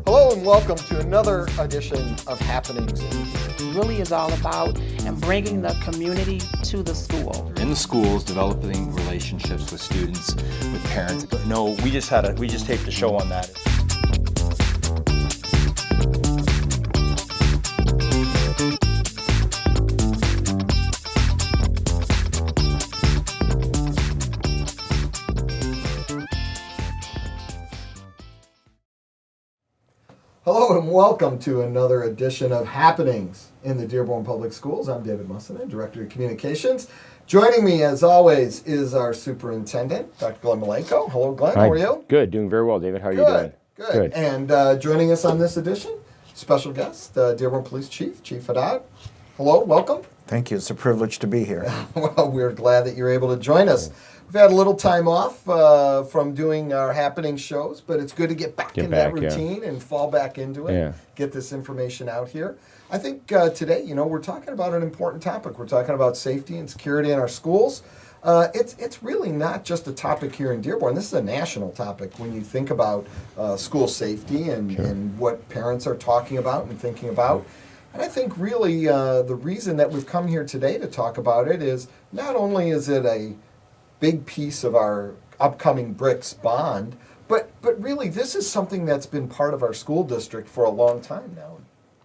Hello and welcome to another edition of Happenings. It really is all about and bringing the community to the school. In the schools, developing relationships with students, with parents. No, we just taped a show on that. Hello and welcome to another edition of Happenings in the Dearborn Public Schools. I'm David Mustonen, Director of Communications. Joining me, as always, is our Superintendent, Dr. Maleyko. Hello, Glenn. Hi. How are you? Good. Doing very well, David. How are you doing? Good. And joining us on this edition, special guest, Dearborn Police Chief Haddad. Hello. Welcome. Thank you. It's a privilege to be here. Well, we're glad that you're able to join us. We've had a little time off from doing our happening shows, but it's good to get back in that routine and fall back into it, get this information out here. I think today, we're talking about an important topic. We're talking about safety and security in our schools. It's really not just a topic here in Dearborn. This is a national topic when you think about school safety and what parents are talking about and thinking about. And I think really the reason that we've come here today to talk about it is not only is it a big piece of our upcoming BRICS bond, but really this is something that's been part of our school district for a long time now.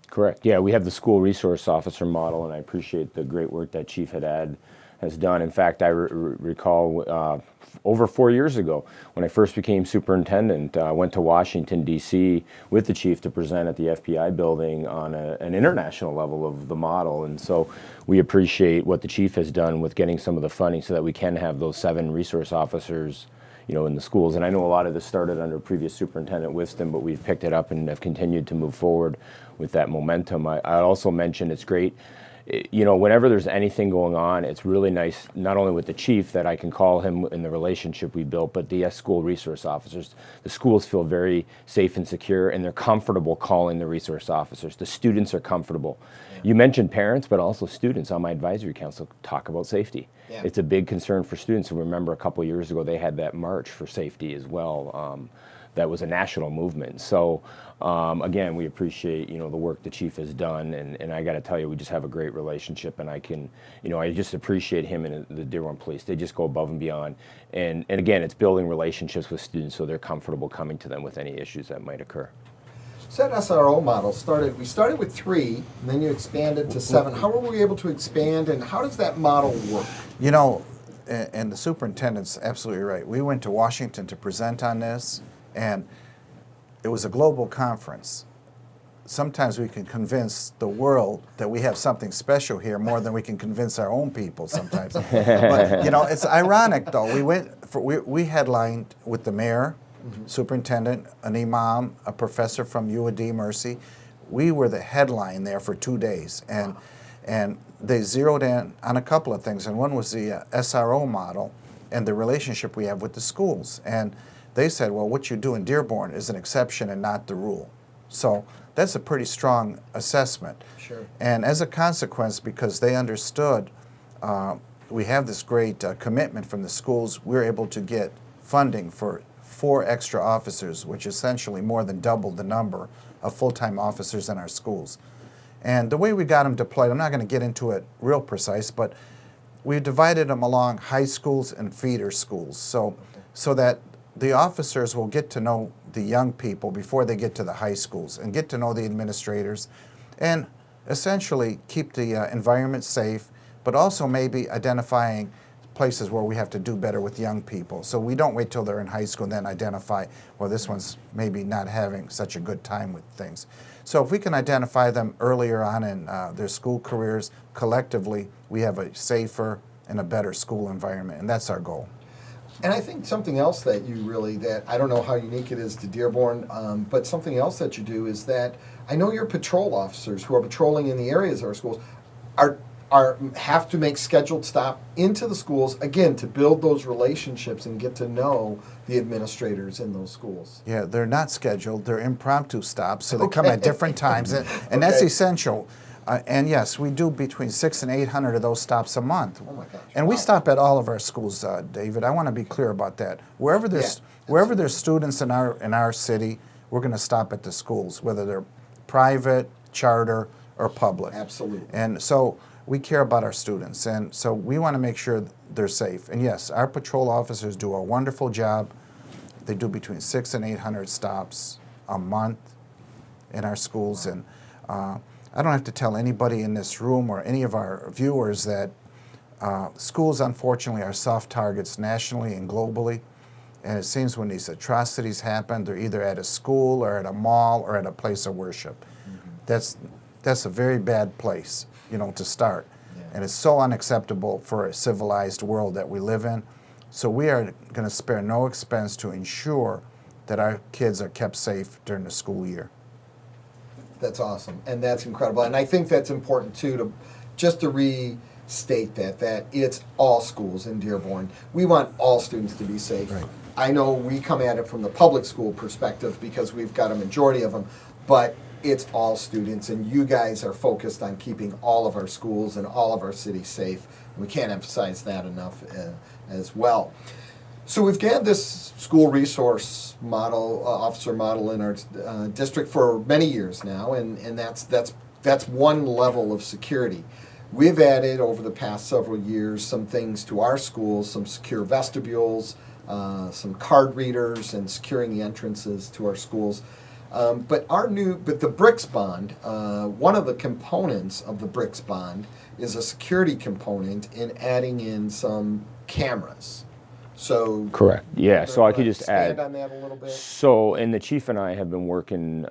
Correct. Yeah, we have the school resource officer model, and I appreciate the great work that Chief Haddad has done. In fact, I recall over 4 years ago when I first became superintendent, I went to Washington, D.C. with the chief to present at the FBI building on an international level of the model. And so we appreciate what the chief has done with getting some of the funding so that we can have those 7 resource officers in the schools. And I know a lot of this started under previous Superintendent Wisdom, but we've picked it up and have continued to move forward with that momentum. I also mentioned it's great. Whenever there's anything going on, it's really nice, not only with the chief that I can call him in the relationship we built, but the school resource officers. The schools feel very safe and secure, and they're comfortable calling the resource officers. The students are comfortable. Yeah. You mentioned parents, but also students on my advisory council talk about safety. Yeah. It's a big concern for students. And remember a couple of years ago, they had that march for safety as well. That was a national movement. So again, we appreciate the work the chief has done, and I got to tell you, we just have a great relationship, and I can I just appreciate him and the Dearborn Police. They just go above and beyond, and again, it's building relationships with students so they're comfortable coming to them with any issues that might occur. So that SRO model we started with 3, and then you expanded to 7. How were we able to expand, and how does that model work? And the superintendent's absolutely right. We went to Washington to present on this, and it was a global conference. Sometimes we can convince the world that we have something special here more than we can convince our own people sometimes. But it's ironic though. We headlined with the mayor, superintendent, an imam, a professor from UAD Mercy. We were the headline there for 2 days, and they zeroed in on a couple of things, and one was the SRO model and the relationship we have with the schools. And they said, well, what you do in Dearborn is an exception and not the rule. So that's a pretty strong assessment. Sure. And as a consequence, because they understood we have this great commitment from the schools, we're able to get funding for 4 extra officers, which essentially more than doubled the number of full-time officers in our schools. And the way we got them deployed, I'm not going to get into it real precise, but we divided them along high schools and feeder schools so that the officers will get to know the young people before they get to the high schools and get to know the administrators and essentially keep the environment safe, but also maybe identifying places where we have to do better with young people. So we don't wait till they're in high school and then identify, well, this one's maybe not having such a good time with things. So if we can identify them earlier on in their school careers, collectively, we have a safer and a better school environment, and that's our goal. And I think something else that I don't know how unique it is to Dearborn, but something else that you do is that I know your patrol officers who are patrolling in the areas of our schools have to make scheduled stop into the schools, again, to build those relationships and get to know the administrators in those schools. Yeah, they're not scheduled. They're impromptu stops, so they come at different times, and that's essential. And yes, we do between 600 and 800 of those stops a month. Oh my gosh, And we wow. stop at all of our schools, David. I want to be clear about that. Wherever there's students in our city, we're going to stop at the schools, whether they're private, charter, or public. Absolutely. And so we care about our students, and so we want to make sure they're safe. And yes, our patrol officers do a wonderful job. They do between 600 and 800 stops a month in our schools, and I don't have to tell anybody in this room or any of our viewers that schools, unfortunately, are soft targets nationally and globally. And it seems when these atrocities happen, they're either at a school or at a mall or at a place of worship. Mm-hmm. That's a very bad place, to start. Yeah. And it's so unacceptable for a civilized world that we live in. So we are going to spare no expense to ensure that our kids are kept safe during the school year. That's awesome, and that's incredible. And I think that's important too, to restate that it's all schools in Dearborn. We want all students to be safe. Right. I know we come at it from the public school perspective because we've got a majority of them, but it's all students, and you guys are focused on keeping all of our schools and all of our cities safe. We can't emphasize that enough as well. So we've had this school resource model, officer model in our district for many years now, and that's one level of security. We've added over the past several years some things to our schools, some secure vestibules, some card readers, and securing the entrances to our schools. But the BRICS bond, one of the components of the BRICS bond is a security component in adding in some cameras. So correct. Yeah. So I could just expand add on that a little bit. So, and the chief and I have been working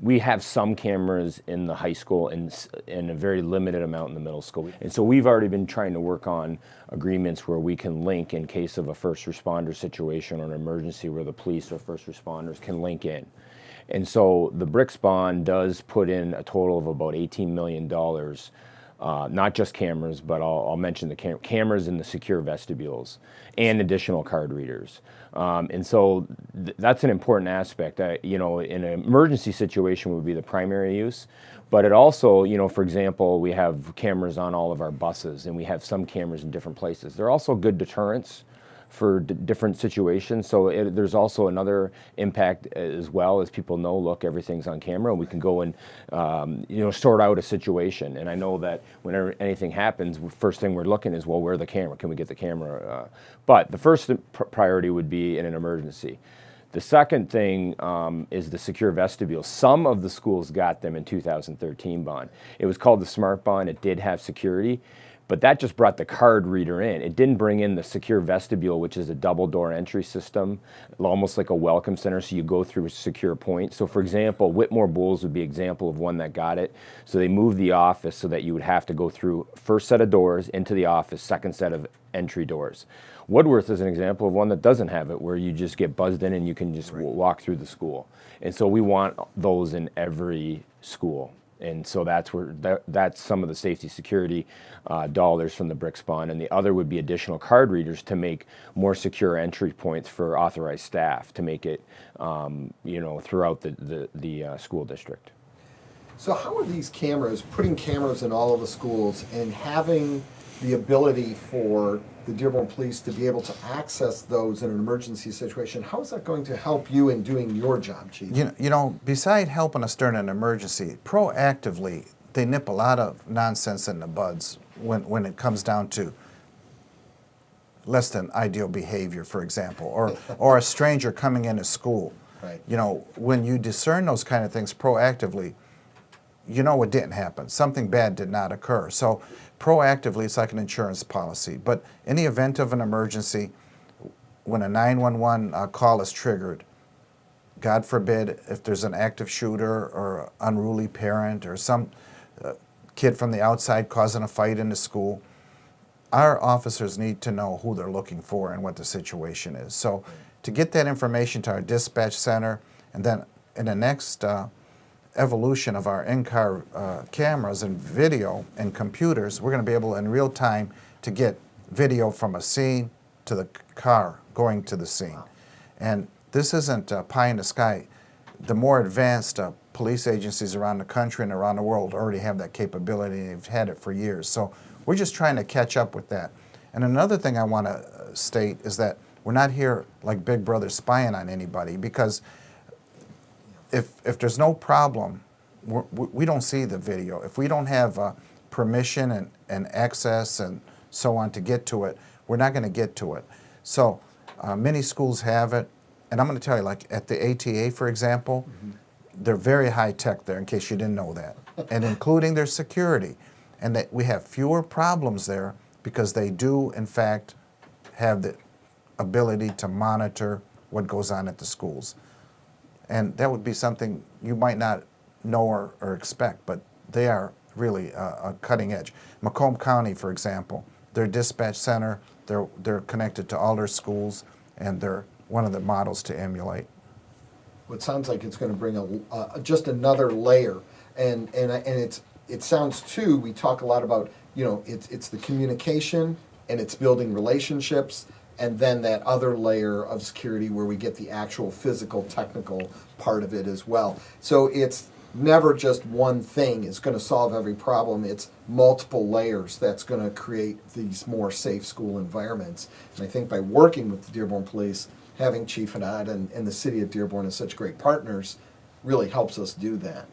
we have some cameras in the high school and a very limited amount in the middle school. And so we've already been trying to work on agreements where we can link in case of a first responder situation or an emergency where the police or first responders can link in. And so the BRICS bond does put in a total of about $18 million. Not just cameras, but I'll mention the cameras in the secure vestibules and additional card readers. And so that's an important aspect. In an emergency situation would be the primary use, but it also, for example, we have cameras on all of our buses and we have some cameras in different places. They're also good deterrents for different situations. So there's also another impact as well, as people know, look, everything's on camera, and we can go and sort out a situation. And I know that whenever anything happens, first thing we're looking is, well, where's the camera? Can we get the camera? But the first priority would be in an emergency. The second thing is the secure vestibule. Some of the schools got them in 2013 bond. It was called the Smart Bond. It did have security. But that just brought the card reader in. It didn't bring in the secure vestibule, which is a double door entry system, almost like a welcome center, so you go through a secure point. So for example, Whitmore Bulls would be an example of one that got it. So they moved the office so that you would have to go through first set of doors into the office, second set of entry doors. Woodworth is an example of one that doesn't have it, where you just get buzzed in and you can just walk through the school. And so we want those in every school. And so that's some of the safety security dollars from the BRICS bond. And the other would be additional card readers to make more secure entry points for authorized staff to make it, throughout the school district. So how are these cameras, putting cameras in all of the schools and having the ability for the Dearborn Police to be able to access those in an emergency situation, how is that going to help you in doing your job, Chief? Beside helping us during an emergency, proactively, they nip a lot of nonsense in the buds when it comes down to less than ideal behavior, for example, or a stranger coming into school. Right. When you discern those kind of things proactively, it didn't happen. Something bad did not occur. So proactively, it's like an insurance policy. But in the event of an emergency, when a 911 call is triggered, God forbid if there's an active shooter or unruly parent or some kid from the outside causing a fight in the school, our officers need to know who they're looking for and what the situation is. So to get that information to our dispatch center, and then in the next evolution of our in-car cameras and video and computers, we're going to be able in real time to get video from a scene to the car going to the scene. And this isn't pie in the sky. The more advanced police agencies around the country and around the world already have that capability, and they've had it for years. So we're just trying to catch up with that. And another thing I want to state is that we're not here like Big Brother spying on anybody, because if there's no problem, we don't see the video. If we don't have permission and access and so on to get to it, we're not going to get to it. So many schools have it, and I'm going to tell you, like at the ATA, for example, they're very high tech there, in case you didn't know that, and including their security. And that we have fewer problems there because they do, in fact, have the ability to monitor what goes on at the schools. And that would be something you might not know or expect, but they are really a cutting edge. Macomb County, for example, their dispatch center, they're connected to all their schools, and they're one of the models to emulate. Well, it sounds like it's going to bring just another layer, and it sounds too. We talk a lot about, you know, it's the communication and it's building relationships, and then that other layer of security where we get the actual physical, technical part of it as well. So it's never just one thing is going to solve every problem. It's multiple layers that's going to create these more safe school environments. And I think by working with the Dearborn Police, having Chief Haddad and the city of Dearborn as such great partners really helps us do that.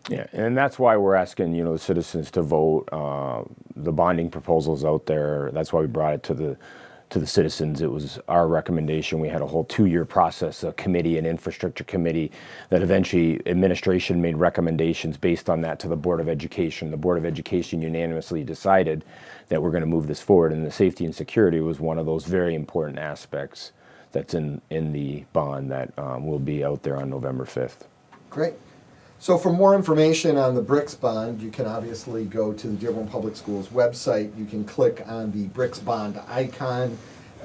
Yeah, and that's why we're asking, you know, the citizens to vote. The bonding proposals out there. That's why we brought it to the citizens. It was our recommendation. We had a whole 2-year process, a committee, an infrastructure committee, that eventually administration made recommendations based on that to the Board of Education. The Board of Education unanimously decided that we're going to move this forward, and the safety and security was one of those very important aspects that's in the bond that will be out there on November 5th. Great. So for more information on the BRICS bond, you can obviously go to the Dearborn Public Schools website. You can click on the BRICS bond icon,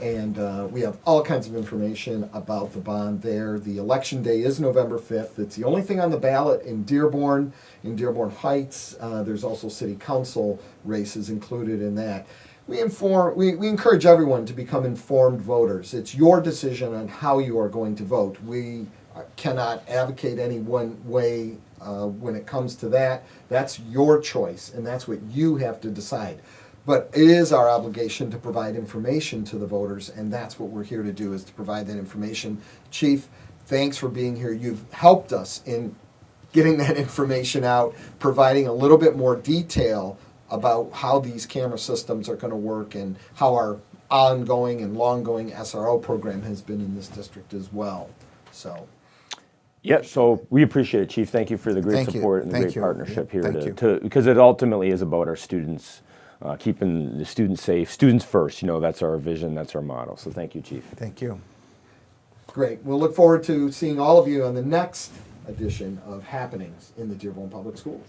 and we have all kinds of information about the bond there. The election day is November 5th. It's the only thing on the ballot in Dearborn Heights. There's also city council races included in that. We encourage everyone to become informed voters. It's your decision on how you are going to vote. We cannot advocate any one way when it comes to that. That's your choice, and that's what you have to decide. But it is our obligation to provide information to the voters, and that's what we're here to do, is to provide that information. Chief, thanks for being here. You've helped us in getting that information out, providing a little bit more detail about how these camera systems are going to work and how our ongoing and long-going SRO program has been in this district as well. So. Yeah, so we appreciate it, Chief. Thank you for the great support and the great partnership here, because it ultimately is about our students, keeping the students safe. Students first, you know, that's our vision, that's our motto. So thank you, Chief. Thank you. Great. We'll look forward to seeing all of you on the next edition of Happenings in the Dearborn Public Schools.